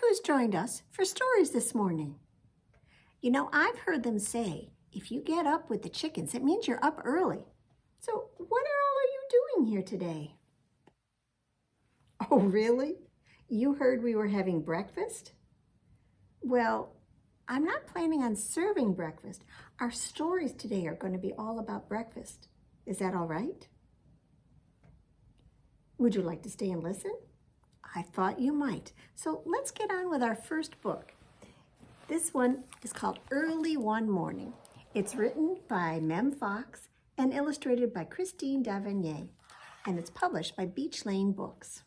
who's joined us for stories this morning. You know, I've heard them say, if you get up with the chickens, it means you're up early. So what are you doing here today? Oh, really? You heard we were having breakfast? Well, I'm not planning on serving breakfast. Our stories today are going to be all about breakfast. Is that all right? Would you like to stay and listen? I thought you might. So let's get on with our first book. This one is called Early One Morning. It's written by Mem Fox and illustrated by Christine Davenier, and it's published by Beach Lane Books.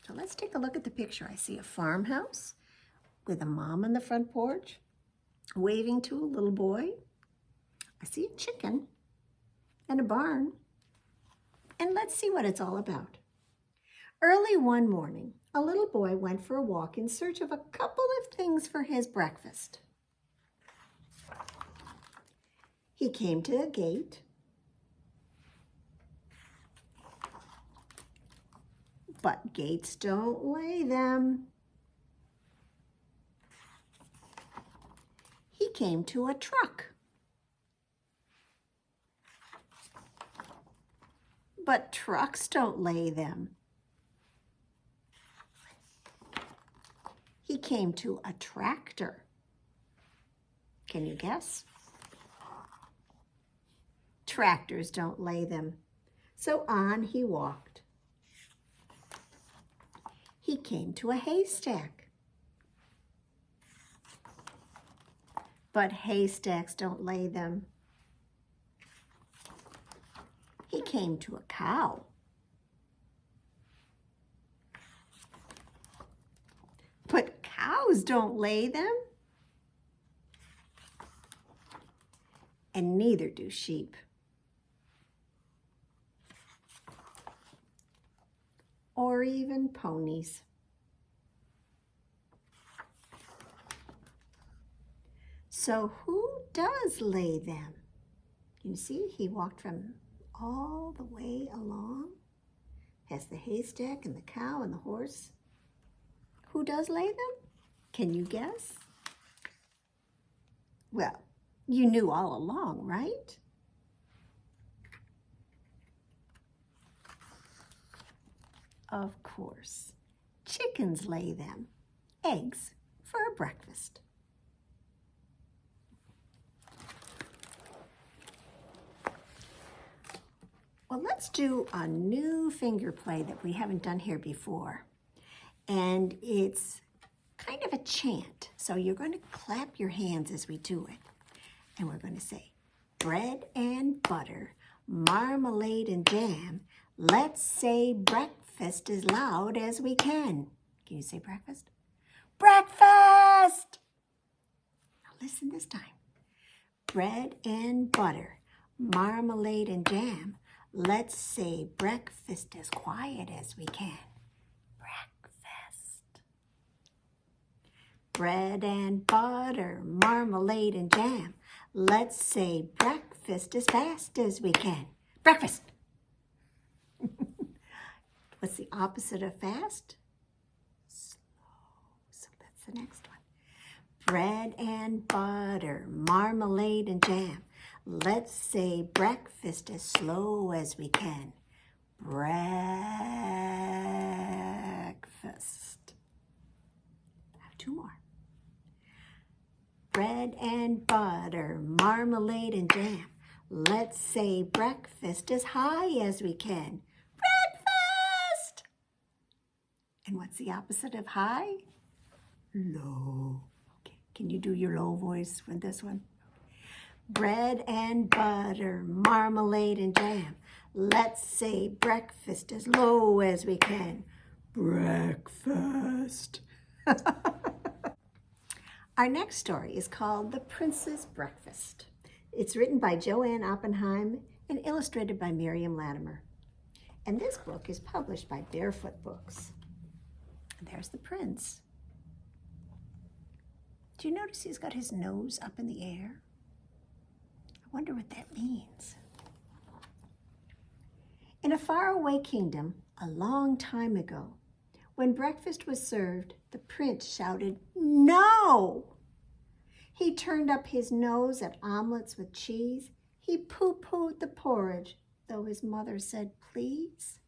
So let's take a look at the picture. I see a farmhouse with a mom on the front porch waving to a little boy. I see a chicken and a barn. And let's see what it's all about. Early one morning, a little boy went for a walk in search of a couple of things for his breakfast. He came to a gate, but gates don't lay them. He came to a truck, but trucks don't lay them. He came to a tractor. Can you guess? Tractors don't lay them. So on he walked. He came to a haystack. But haystacks don't lay them. He came to a cow. But cows don't lay them. And neither do sheep. Or even ponies. So who does lay them? You see, he walked from all the way along, past the haystack and the cow and the horse. Who does lay them? Can you guess? Well, you knew all along, right? Of course, chickens lay them, eggs for a breakfast. Well, let's do a new finger play that we haven't done here before. And it's kind of a chant. So you're going to clap your hands as we do it. And we're going to say, bread and butter, marmalade and jam. Let's say breakfast as loud as we can. Can you say breakfast? Breakfast! Now listen this time. Bread and butter, marmalade and jam. Let's say breakfast as quiet as we can. Breakfast. Bread and butter, marmalade and jam. Let's say breakfast as fast as we can. Breakfast. What's the opposite of fast? Slow. So that's the next one. Bread and butter, marmalade and jam. Let's say breakfast as slow as we can. Breakfast. I have two more. Bread and butter, marmalade and jam. Let's say breakfast as high as we can. Breakfast! And what's the opposite of high? Low. Okay. Can you do your low voice for this one? Bread and butter, marmalade and jam. Let's say breakfast as low as we can. Breakfast. Our next story is called The Prince's Breakfast. It's written by Joanne Oppenheim and illustrated by Miriam Latimer. And this book is published by Barefoot Books. And there's the prince. Do you notice he's got his nose up in the air? I wonder what that means. In a faraway kingdom, a long time ago, When breakfast was served, the prince shouted, "No!" He turned up his nose at omelets with cheese. He pooh-poohed the porridge, though his mother said, "Please."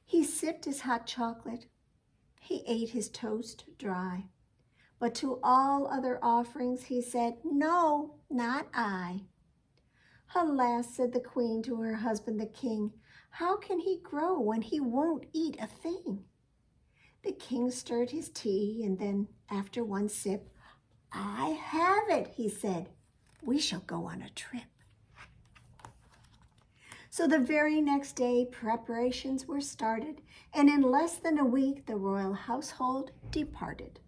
He sipped his hot chocolate. He ate his toast dry. But to all other offerings he said, "No, not I." "Alas," said the queen to her husband the king, "how can he grow when he won't eat a thing?" The king stirred his tea, and then, after one sip, "I have it," he said. "We shall go on a trip." So the very next day, preparations were started, and in less than a week, the royal household departed.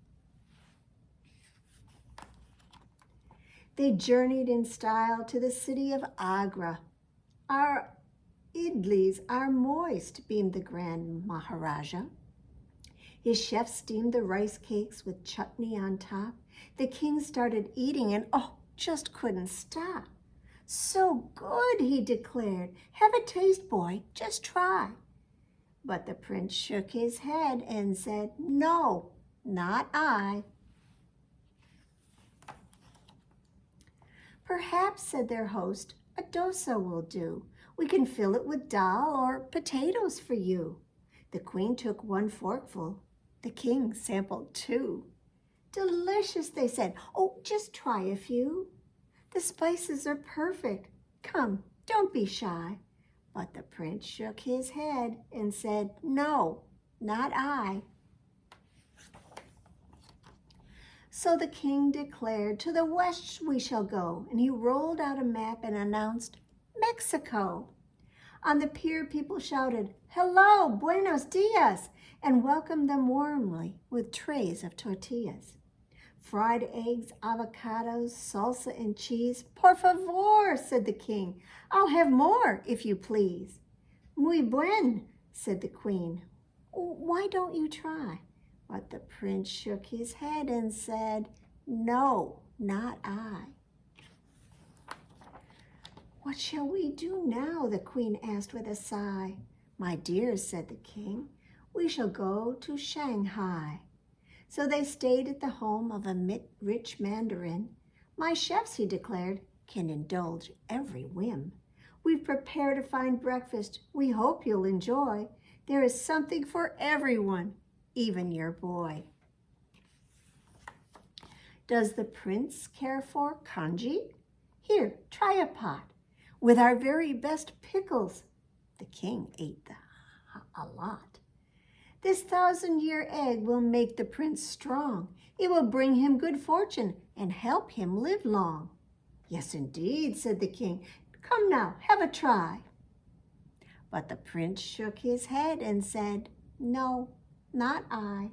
They journeyed in style to the city of Agra. "Our idlis are moist," beamed the grand Maharaja. His chef steamed the rice cakes with chutney on top. The king started eating and, just couldn't stop. "So good," he declared. "Have a taste, boy, just try." But the prince shook his head and said, "No, not I." "Perhaps," said their host, "a dosa will do. We can fill it with dal or potatoes for you." The queen took one forkful. The king sampled two. "Delicious," they said. "Just try a few. The spices are perfect. Come, don't be shy." But the prince shook his head and said, "No, not I." So the king declared, "To the west we shall go," and he rolled out a map and announced, "Mexico." On the pier, people shouted, "Hello, buenos dias," and welcomed them warmly with trays of tortillas. Fried eggs, avocados, salsa, and cheese. "Por favor," said the king. "I'll have more, if you please." "Muy buen," said the queen. "Why don't you try?" But the prince shook his head and said, "No, not I." "What shall we do now?" the queen asked with a sigh. "My dears," said the king, "we shall go to Shanghai." So they stayed at the home of a rich mandarin. "My chefs," he declared, "can indulge every whim. We've prepared a fine breakfast we hope you'll enjoy. There is something for everyone, even your boy." "Does the prince care for congee? Here, try a pot with our very best pickles." The king ate a lot. "This 1,000-year egg will make the prince strong. It will bring him good fortune and help him live long." "Yes, indeed," said the king. "Come now, have a try." But the prince shook his head and said, "No, not I."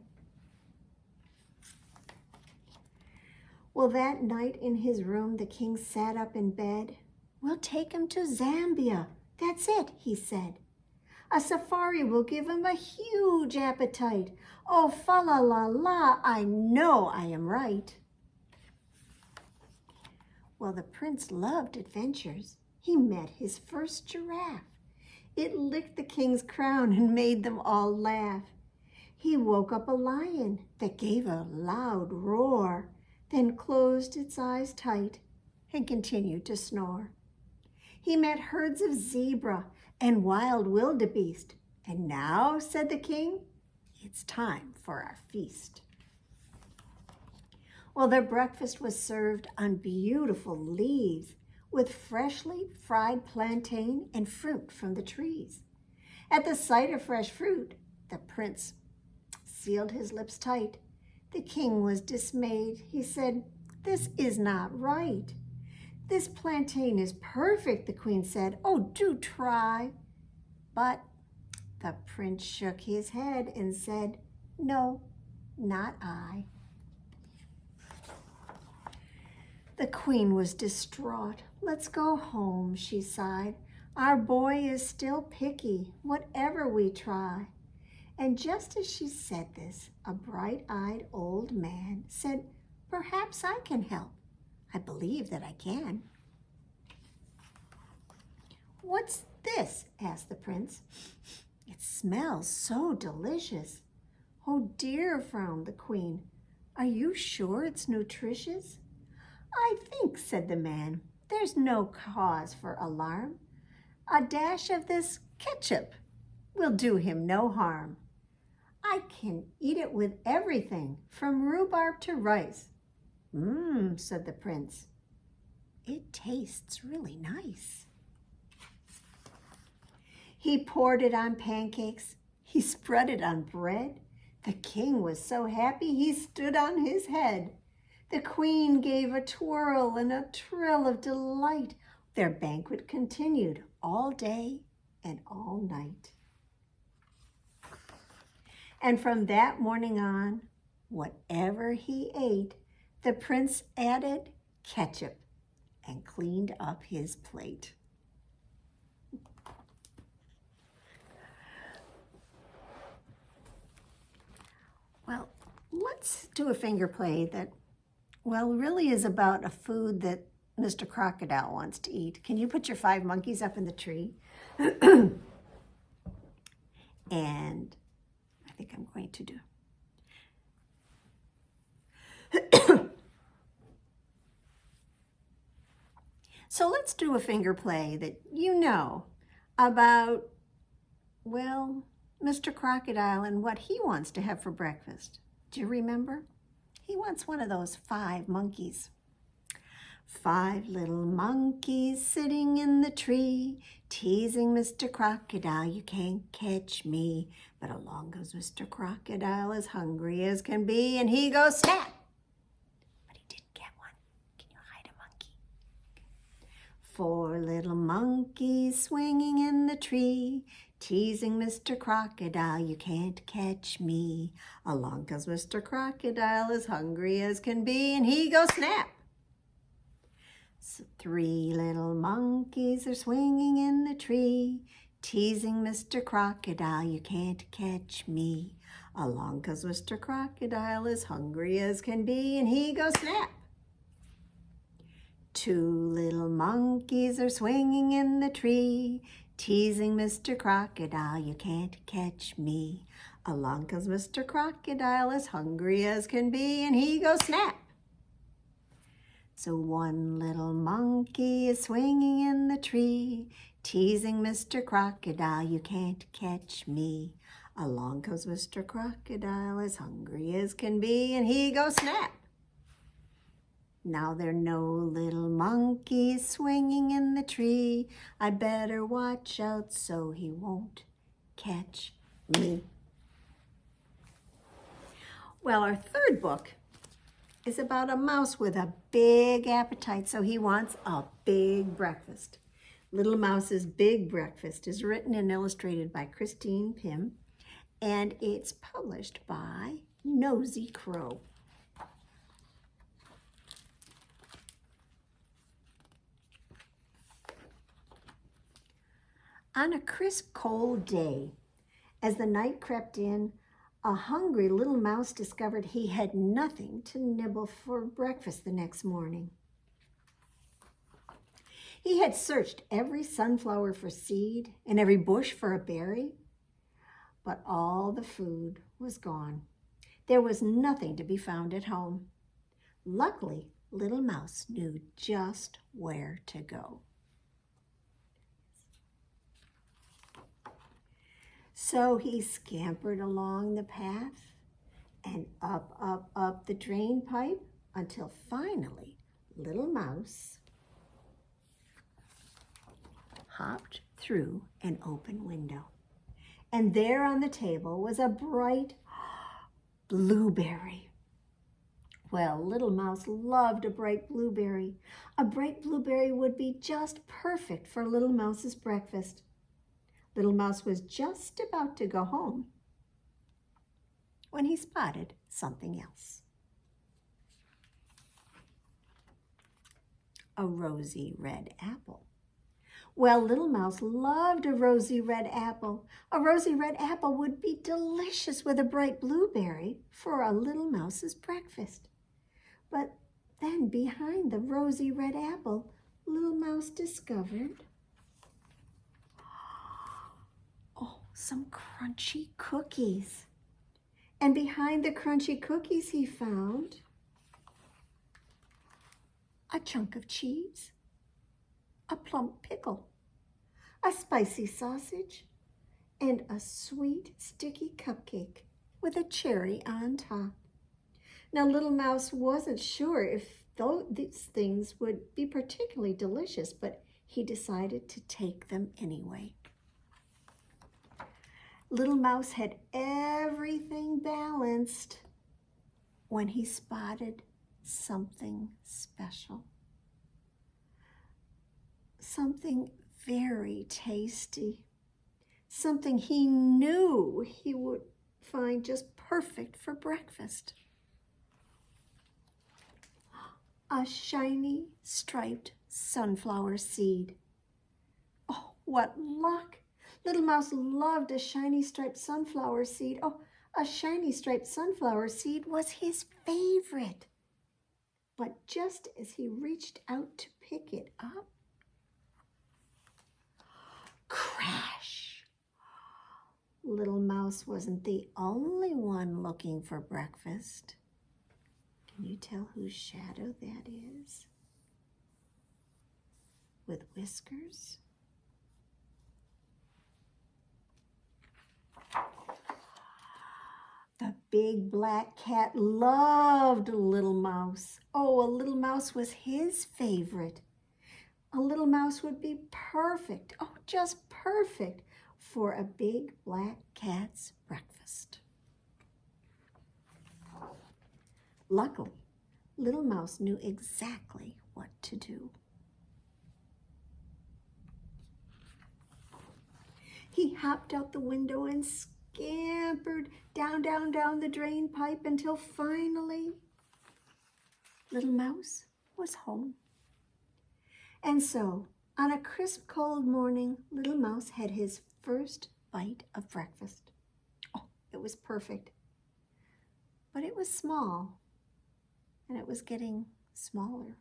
Well, that night in his room, the king sat up in bed. "We'll take him to Zambia. That's it," he said. "A safari will give him a huge appetite. Oh, fa la la la, I know I am right." Well, the prince loved adventures. He met his first giraffe. It licked the king's crown and made them all laugh. He woke up a lion that gave a loud roar, then closed its eyes tight and continued to snore. He met herds of zebra and wild wildebeest. "And now," said the king, "it's time for our feast." Well, their breakfast was served on beautiful leaves with freshly fried plantain and fruit from the trees. At the sight of fresh fruit, the prince sealed his lips tight. The king was dismayed. He said, "This is not right." "This plantain is perfect," the queen said. "Oh, do try." But the prince shook his head and said, "No, not I." The queen was distraught. "Let's go home," she sighed. "Our boy is still picky, whatever we try." And just as she said this, a bright-eyed old man said, "Perhaps I can help. I believe that I can." "What's this?" asked the prince. "It smells so delicious." "Oh dear," frowned the queen. "Are you sure it's nutritious?" "I think," said the man, "there's no cause for alarm. A dash of this ketchup will do him no harm. I can eat it with everything, from rhubarb to rice." "Mmm," said the prince. "It tastes really nice." He poured it on pancakes. He spread it on bread. The king was so happy he stood on his head. The queen gave a twirl and a trill of delight. Their banquet continued all day and all night. And from that morning on, whatever he ate, the prince added ketchup and cleaned up his plate. Well, let's do a finger play that, well, really is about a food that Mr. Crocodile wants to eat. Can you put your 5 monkeys up in the tree? And I think I'm going to do. So let's do a finger play that you know about, well, Mr. Crocodile and what he wants to have for breakfast. Do you remember? He wants one of those 5 monkeys. 5 little monkeys sitting in the tree, teasing Mr. Crocodile, "You can't catch me." But along goes Mr. Crocodile, as hungry as can be, and he goes snap. But he didn't get one. Can you hide a monkey? 4 little monkeys swinging in the tree, teasing Mr. Crocodile, "You can't catch me." Along goes Mr. Crocodile, as hungry as can be, and he goes snap. So 3 little monkeys are swinging in the tree, teasing Mr. Crocodile, "You can't catch me." Along goes Mr. Crocodile, as hungry as can be, and he goes snap. 2 little monkeys are swinging in the tree, teasing Mr. Crocodile, "You can't catch me." Along goes Mr. Crocodile, as hungry as can be, and he goes snap. So 1 little monkey is swinging in the tree, teasing Mr. Crocodile, "You can't catch me." Along goes Mr. Crocodile, as hungry as can be, and he goes snap. Now there are no little monkeys swinging in the tree. I better watch out so he won't catch me. Well, our third book is about a mouse with a big appetite, so he wants a big breakfast. Little Mouse's Big Breakfast is written and illustrated by Christine Pym, and it's published by Nosy Crow. On a crisp, cold day, as the night crept in, a hungry little mouse discovered he had nothing to nibble for breakfast the next morning. He had searched every sunflower for seed and every bush for a berry, but all the food was gone. There was nothing to be found at home. Luckily, Little Mouse knew just where to go. So he scampered along the path and up the drain pipe until finally Little Mouse hopped through an open window. And there on the table was a bright blueberry. Well, Little Mouse loved a bright blueberry. A bright blueberry would be just perfect for Little Mouse's breakfast. Little Mouse was just about to go home when he spotted something else. A rosy red apple. Well, Little Mouse loved a rosy red apple. A rosy red apple would be delicious with a bright blueberry for a Little Mouse's breakfast. But then behind the rosy red apple, Little Mouse discovered some crunchy cookies. And behind the crunchy cookies he found a chunk of cheese, a plump pickle, a spicy sausage, and a sweet, sticky cupcake with a cherry on top. Now, Little Mouse wasn't sure if these things would be particularly delicious, but he decided to take them anyway. Little Mouse had everything balanced when he spotted something special. Something very tasty. Something he knew he would find just perfect for breakfast. A shiny, striped sunflower seed. Oh, what luck! Little Mouse loved a shiny, striped sunflower seed. Oh, a shiny, striped sunflower seed was his favorite. But just as he reached out to pick it up, crash! Little Mouse wasn't the only one looking for breakfast. Can you tell whose shadow that is? With whiskers? The big black cat loved Little Mouse. Oh, a Little Mouse was his favorite. A Little Mouse would be perfect, oh, just perfect for a big black cat's breakfast. Luckily, Little Mouse knew exactly what to do. He hopped out the window and scampered down the drain pipe until finally Little Mouse was home. And so, on a crisp, cold morning, Little Mouse had his first bite of breakfast. Oh, it was perfect. But it was small, and it was getting smaller.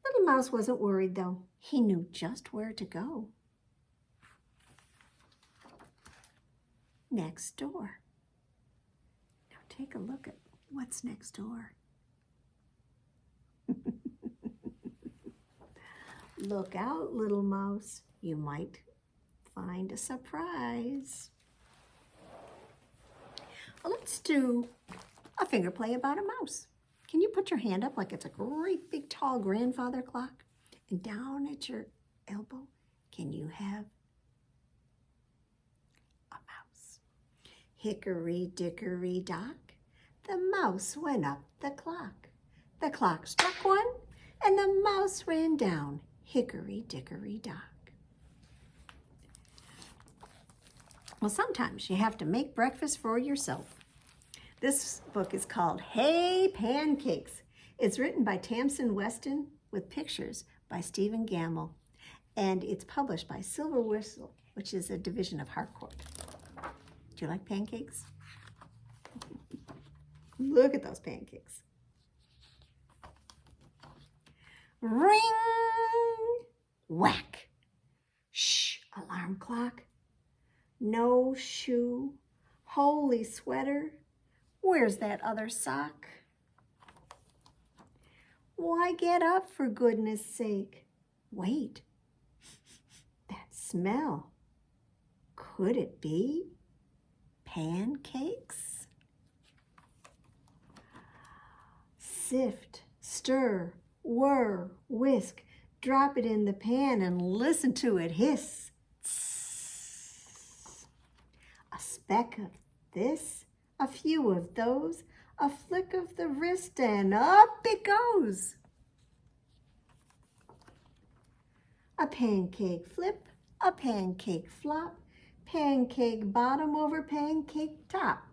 Little Mouse wasn't worried, though. He knew just where to go. Next door. Now take a look at what's next door. Look out, Little Mouse. You might find a surprise. Well, let's do a finger play about a mouse. Can you put your hand up like it's a great big tall grandfather clock? And down at your elbow, can you have a mouse? Hickory dickory dock, the mouse went up the clock. The clock struck one, and the mouse ran down. Hickory dickory dock. Well, sometimes you have to make breakfast for yourself. This book is called Hey Pancakes. It's written by Tamson, Weston with pictures by Stephen Gamble, and it's published by Silver Whistle, which is a division of Harcourt. Do you like pancakes? Look at those pancakes. Ring! Whack! Shh! Alarm clock. No shoe. Holy sweater. Where's that other sock? Why get up, for goodness sake? Wait. That smell. Could it be pancakes? Sift, stir, whir, whisk, drop it in the pan and listen to it hiss. Tss. A speck of this, a few of those, a flick of the wrist, and up it goes. A pancake flip, a pancake flop, pancake bottom over pancake top.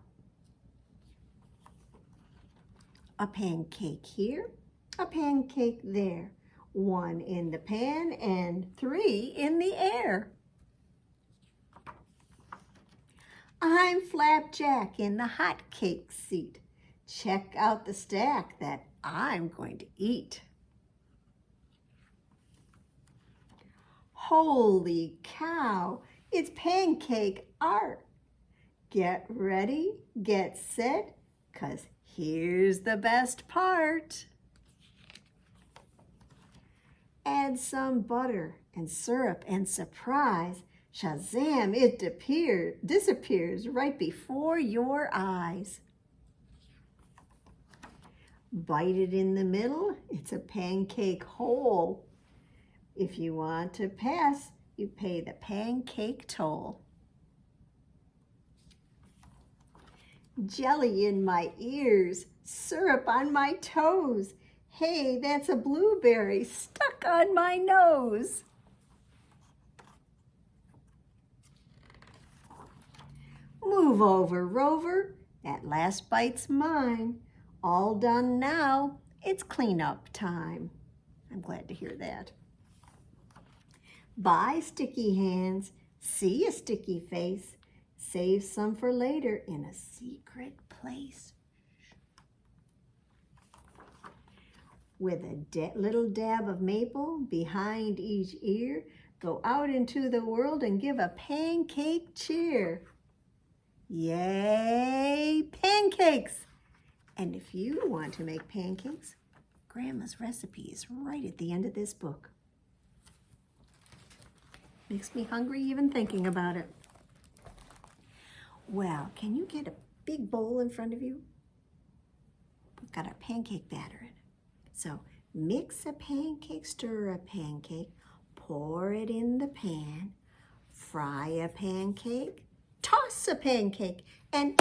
A pancake here, a pancake there, 1 in the pan and 3 in the air. I'm Flapjack in the hot cake seat. Check out the stack that I'm going to eat. Holy cow, It's pancake art. Get ready, get set, 'cause here's the best part. Add some butter and syrup and surprise, shazam, it disappears right before your eyes. Bite it in the middle, it's a pancake hole. If you want to pass, you pay the pancake toll. Jelly in my ears, syrup on my toes. Hey, that's a blueberry stuck on my nose. Move over, Rover, that last bite's mine. All done now, it's cleanup time. I'm glad to hear that. Bye, sticky hands, see a sticky face. Save some for later in a secret place. With a little dab of maple behind each ear, go out into the world and give a pancake cheer. Yay, pancakes! And if you want to make pancakes, Grandma's recipe is right at the end of this book. Makes me hungry even thinking about it. Well, can you get a big bowl in front of you? We've got our pancake batter in it. So mix a pancake, stir a pancake, pour it in the pan, fry a pancake, toss a pancake, and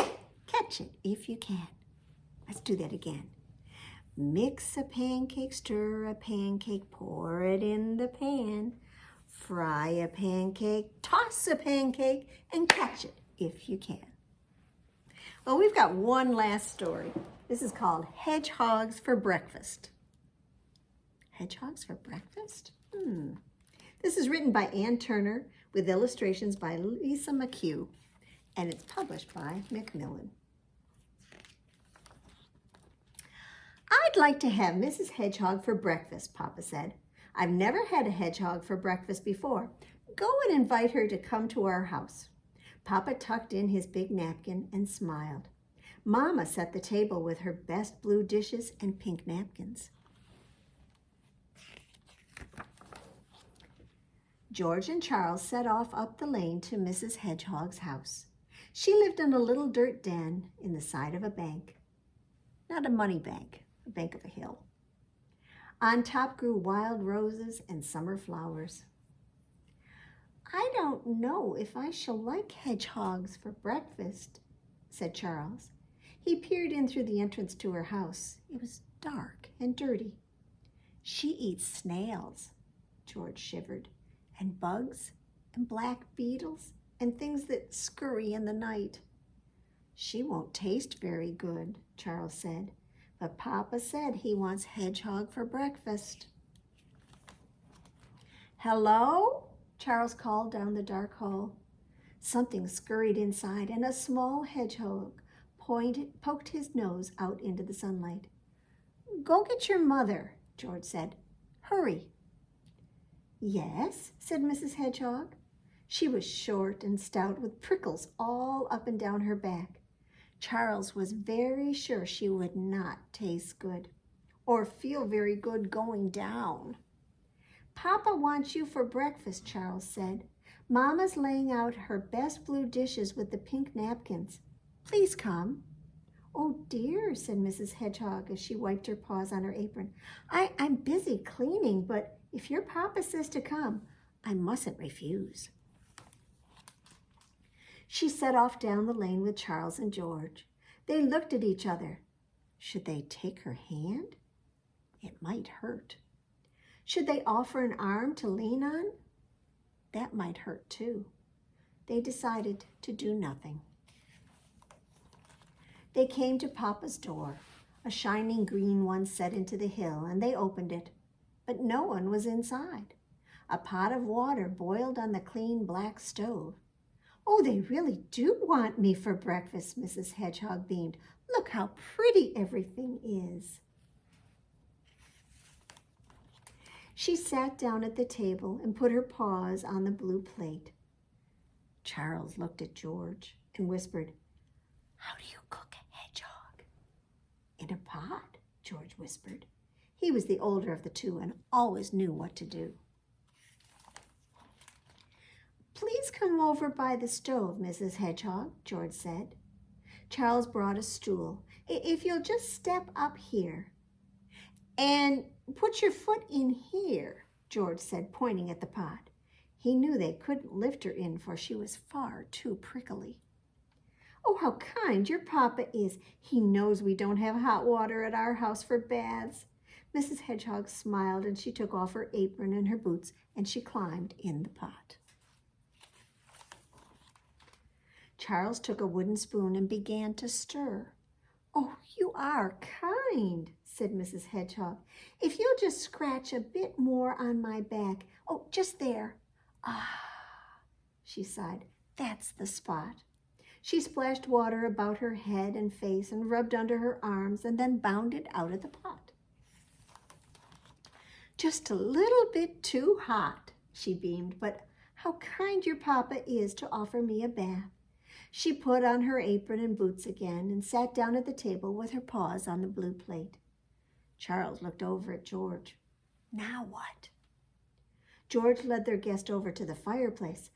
catch it if you can. Let's do that again. Mix a pancake, stir a pancake, pour it in the pan, fry a pancake, toss a pancake, and catch it if you can. Well, we've got one last story. This is called Hedgehogs for Breakfast. Hedgehogs for breakfast? This is written by Ann Turner with illustrations by Lisa McHugh, and it's published by Macmillan. I'd like to have Mrs. Hedgehog for breakfast, Papa said. I've never had a hedgehog for breakfast before. Go and invite her to come to our house. Papa tucked in his big napkin and smiled. Mama set the table with her best blue dishes and pink napkins. George and Charles set off up the lane to Mrs. Hedgehog's house. She lived in a little dirt den in the side of a bank. Not a money bank, a bank of a hill. On top grew wild roses and summer flowers. I don't know if I shall like hedgehogs for breakfast, said Charles. He peered in through the entrance to her house. It was dark and dirty. She eats snails, George shivered, and bugs and black beetles and things that scurry in the night. She won't taste very good, Charles said, but Papa said he wants hedgehog for breakfast. Hello? Charles called down the dark hall. Something scurried inside, and a small hedgehog poked his nose out into the sunlight. Go get your mother, George said. Hurry. Yes, said Mrs. Hedgehog. She was short and stout with prickles all up and down her back. Charles was very sure she would not taste good or feel very good going down. Papa wants you for breakfast, Charles said. Mama's laying out her best blue dishes with the pink napkins. Please come. Oh dear, said Mrs. Hedgehog as she wiped her paws on her apron. I'm busy cleaning, but if your papa says to come, I mustn't refuse. She set off down the lane with Charles and George. They looked at each other. Should they take her hand? It might hurt. Should they offer an arm to lean on? That might hurt too. They decided to do nothing. They came to Papa's door, a shining green one set into the hill, and they opened it, but no one was inside. A pot of water boiled on the clean black stove. Oh, they really do want me for breakfast, Mrs. Hedgehog beamed. Look how pretty everything is. She sat down at the table and put her paws on the blue plate. Charles looked at George and whispered, "How do you cook a hedgehog?" "In a pot," George whispered. He was the older of the two and always knew what to do. "Please come over by the stove, Mrs. Hedgehog," George said. Charles brought a stool. "If you'll just step up here." "And put your foot in here," George said, pointing at the pot. He knew they couldn't lift her in, for she was far too prickly. "Oh, how kind your papa is. He knows we don't have hot water at our house for baths." Mrs. Hedgehog smiled, and she took off her apron and her boots, and she climbed in the pot. Charles took a wooden spoon and began to stir. "Oh, you are kind," said Mrs. Hedgehog. "If you'll just scratch a bit more on my back. Oh, just there. Ah," she sighed, "that's the spot." She splashed water about her head and face and rubbed under her arms and then bounded out of the pot. "Just a little bit too hot," she beamed, "but how kind your papa is to offer me a bath." She put on her apron and boots again and sat down at the table with her paws on the blue plate. Charles looked over at George. "Now what?" George led their guest over to the fireplace.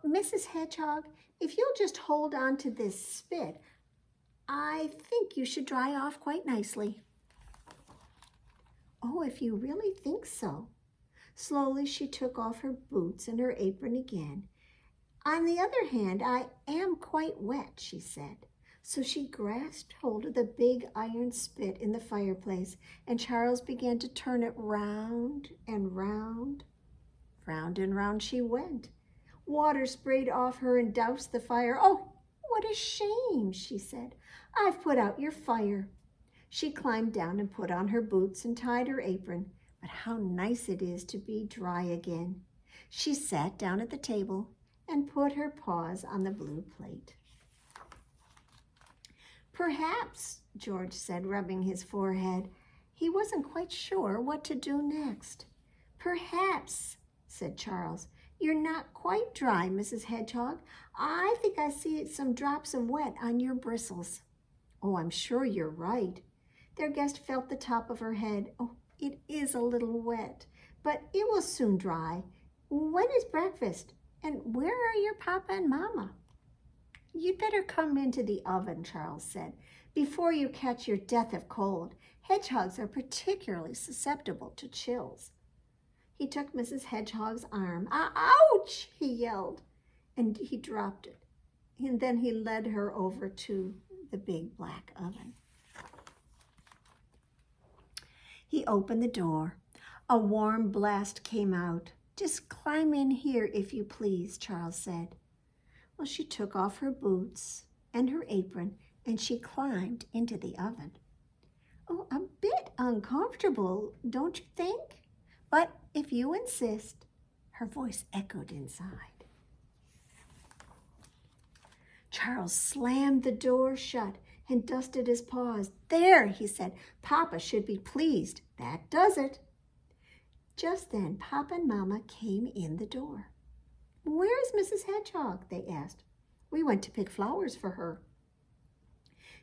"Mrs. Hedgehog, if you'll just hold on to this spit, I think you should dry off quite nicely." "Oh, if you really think so." Slowly she took off her boots and her apron again. "On the other hand, I am quite wet," she said. So she grasped hold of the big iron spit in the fireplace, and Charles began to turn it round and round. Round and round she went. Water sprayed off her and doused the fire. "Oh, what a shame," she said. "I've put out your fire." She climbed down and put on her boots and tied her apron. But how nice it is to be dry again. She sat down at the table and put her paws on the blue plate. "Perhaps," George said, rubbing his forehead. He wasn't quite sure what to do next. "Perhaps," said Charles. "You're not quite dry, Mrs. Hedgehog. I think I see some drops of wet on your bristles." "Oh, I'm sure you're right." Their guest felt the top of her head. "Oh, it is a little wet, but it will soon dry. When is breakfast? And where are your papa and mama?" "You'd better come into the oven," Charles said, "before you catch your death of cold. Hedgehogs are particularly susceptible to chills." He took Mrs. Hedgehog's arm. "Ouch!" he yelled, and he dropped it. And then he led her over to the big black oven. He opened the door. A warm blast came out. "Just climb in here, if you please," Charles said. Well, she took off her boots and her apron, and she climbed into the oven. "Oh, a bit uncomfortable, don't you think? But if you insist," her voice echoed inside. Charles slammed the door shut and dusted his paws. "There," he said, "Papa should be pleased. That does it." Just then, Papa and Mama came in the door. "Where is Mrs. Hedgehog?" they asked. "We went to pick flowers for her."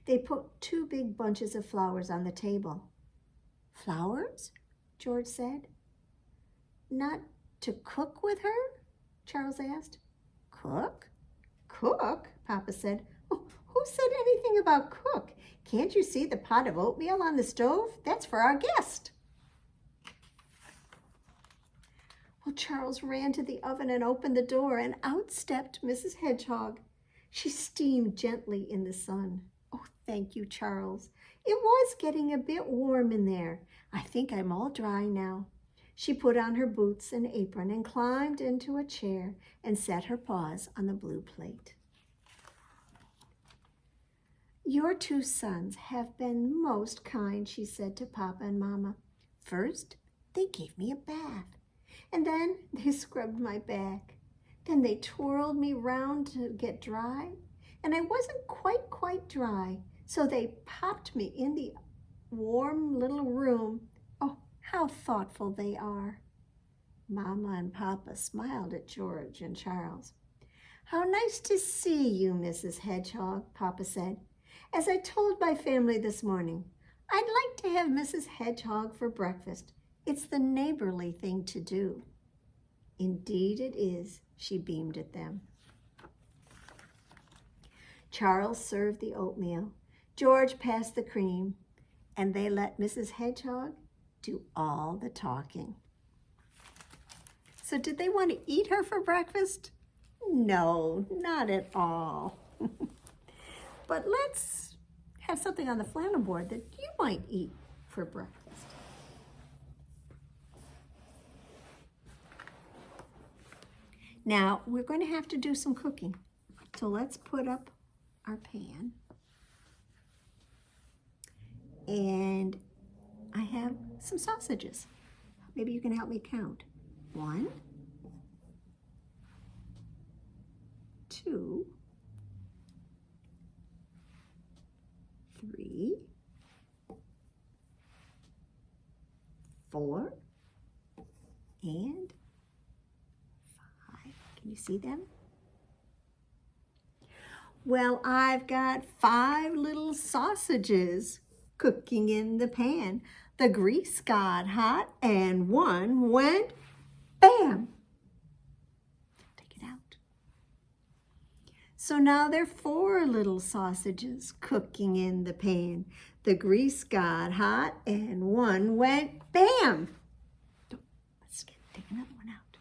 They put 2 big bunches of flowers on the table. "Flowers?" George said. "Not to cook with her?" Charles asked. "Cook? Cook?" Papa said. "Oh, who said anything about cook? Can't you see the pot of oatmeal on the stove? That's for our guest." Well, Charles ran to the oven and opened the door, and out stepped Mrs. Hedgehog. She steamed gently in the sun. "Oh, thank you, Charles. It was getting a bit warm in there. I think I'm all dry now." She put on her boots and apron and climbed into a chair and set her paws on the blue plate. "Your 2 sons have been most kind," she said to Papa and Mama. "First, they gave me a bath. And then they scrubbed my back. Then they twirled me round to get dry. And I wasn't quite dry, so they popped me in the warm little room. Oh, how thoughtful they are." Mama and Papa smiled at George and Charles. "How nice to see you, Mrs. Hedgehog," Papa said. "As I told my family this morning, I'd like to have Mrs. Hedgehog for breakfast. It's the neighborly thing to do." "Indeed it is," she beamed at them. Charles served the oatmeal. George passed the cream, and they let Mrs. Hedgehog do all the talking. So did they want to eat her for breakfast? No, not at all. But let's have something on the flannel board that you might eat for breakfast. Now, we're going to have to do some cooking. So let's put up our pan. And I have some sausages. Maybe you can help me count. 1, 2, 3, 4, and 5. Can you see them? Well, I've got 5 little sausages cooking in the pan. The grease got hot and one went bam! Take it out. So now there are 4 little sausages cooking in the pan. The grease got hot and one went bam! Let's take another one out.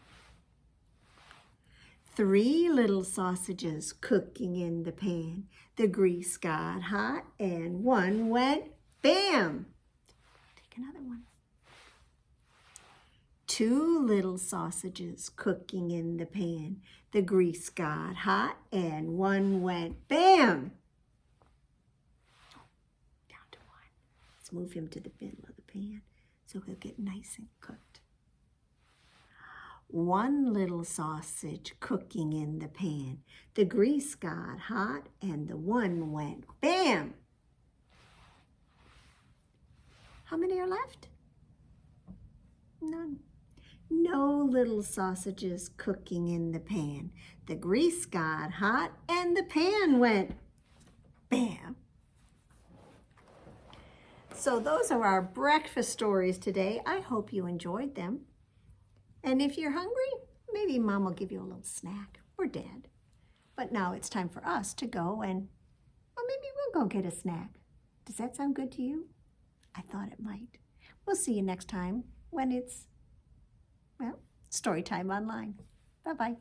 3 little sausages cooking in the pan. The grease got hot and one went bam! Take another one. 2 little sausages cooking in the pan. The grease got hot and one went bam! Down to 1. Let's move him to the middle of the pan so he'll get nice and cooked. 1 little sausage cooking in the pan. The grease got hot and the one went bam! How many are left? None. No little sausages cooking in the pan. The grease got hot and the pan went bam. So those are our breakfast stories today. I hope you enjoyed them. And if you're hungry, maybe Mom will give you a little snack, or Dad. But now it's time for us to go and, well, maybe we'll go get a snack. Does that sound good to you? I thought it might. We'll see you next time when it's, well, Storytime Online. Bye-bye.